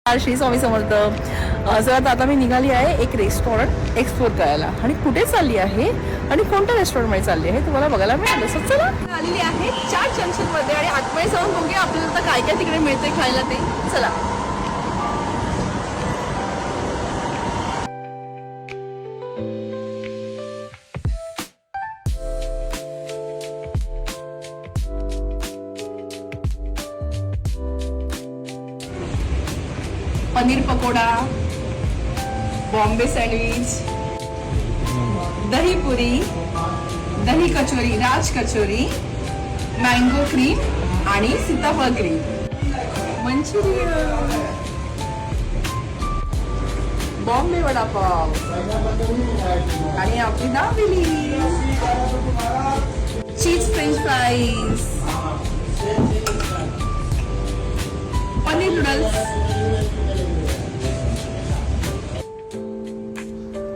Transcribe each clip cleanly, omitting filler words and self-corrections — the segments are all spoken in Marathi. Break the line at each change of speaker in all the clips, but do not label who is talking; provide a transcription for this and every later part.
श्री स्वामी समर्थ. सर आता मी निघाली आहे एक रेस्टॉरंट एक्सप्लोर करायला. आणि कुठे चालली आहे आणि कोणत्या रेस्टॉरंटमध्ये चालली आहे तुम्हाला बघायला मिळालं. सर चला आलेली आहे चाट जंक्शनमध्ये आणि आतमध्ये जाऊन बघूया आपल्याला आता काय काय तिकडे मिळते खायला ते. चला. पनीर पकोडा, बॉम्बे सँडविच, दही पुरी, दही कचोरी, राज कचोरी, मँगो क्रीम आणि सीताफळ क्रीम, मंचुरियन, बॉम्बे वडापाव आणि आपली दाबेली, चीज फ्रेंच फ्राईज, पनीर नूडल्स.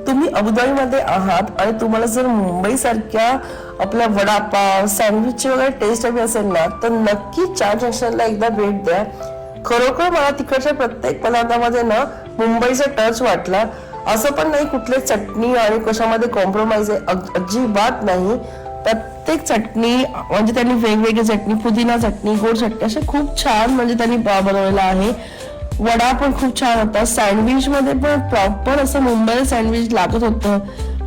तुम्ही अबुधाबीमध्ये आहात आणि तुम्हाला जर मुंबई सारख्या आपल्या वडापाव सँडविचची वगैरे टेस्ट हवी असेल ना तर नक्की चाट जंक्शनला एकदा भेट द्या. खरोखर मला तिकडच्या प्रत्येक पदार्थामध्ये ना मुंबईचा टच वाटला. असं पण नाही कुठले चटणी आणि कशामध्ये कॉम्प्रोमाइज आहे, अजिबात नाही. प्रत्येक चटणी म्हणजे त्यांनी वेगवेगळी चटणी, पुदिना चटणी, गोड चटणी असे खूप छान म्हणजे त्यांनी बनवलेला आहे. वडा पण खूप छान होता. सँडविच मध्ये पण प्रॉपर असं मुंबई सँडविच लागत होतं.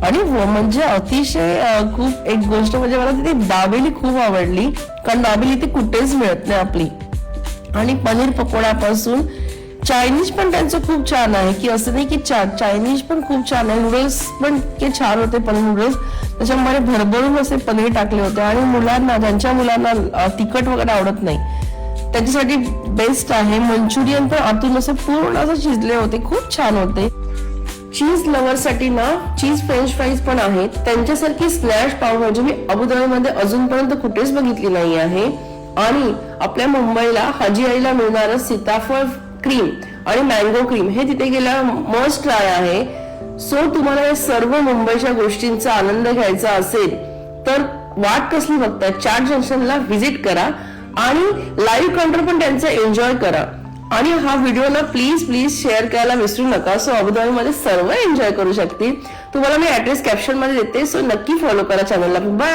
आणि म्हणजे अतिशय खूप एक गोष्ट म्हणजे मला तिथे दाबेली खूप आवडली, कारण दाबेली ती कुठेच मिळत नाही आपली. आणि पनीर पकोड्यापासून चायनीज पण त्यांचं खूप छान आहे, की असं नाही की चायनीज पण खूप छान आहे. नूडल्स पण इतके छान होते पनीर नूडल्स, त्याच्यामध्ये भरभरून असे पनीर टाकले होते. आणि मुलांना ज्यांच्या मुलांना तिखट वगैरे आवडत नाही त्याच्यासाठी बेस्ट आहे. मंचुरियन पण आतून असे पूर्ण असं शिजले होते, खूप छान होते. चीज लवर साठी ना चीज फ्रेंच फ्राईज पण आहेत. त्यांच्यासारखी स्लॅश पावभाजी मी अबुधाबीमध्ये अजूनपर्यंत कुठेच बघितली नाही आहे. आणि आपल्या मुंबईला हाजी आईला मिळणारं सीताफळ क्रीम आणि मँगो क्रीम हे तिथे गेल्यावर मस्ट ट्राय आहे. सो तुम्हाला या सर्व मुंबईच्या गोष्टींचा आनंद घ्यायचा असेल तर वाट कसली बघताय, चाट जंक्शनला व्हिजिट करा आणि लाईव्ह काउंटर पण त्यांचा एन्जॉय करा. आणि हा व्हिडिओ ना प्लीज शेअर करायला विसरू नका. सो अबुधाबीमध्ये सर्व एन्जॉय करू शकतील. तुम्हाला मी ऍड्रेस कॅप्शन मध्ये देते. सो नक्की फॉलो करा चॅनलला. बाय.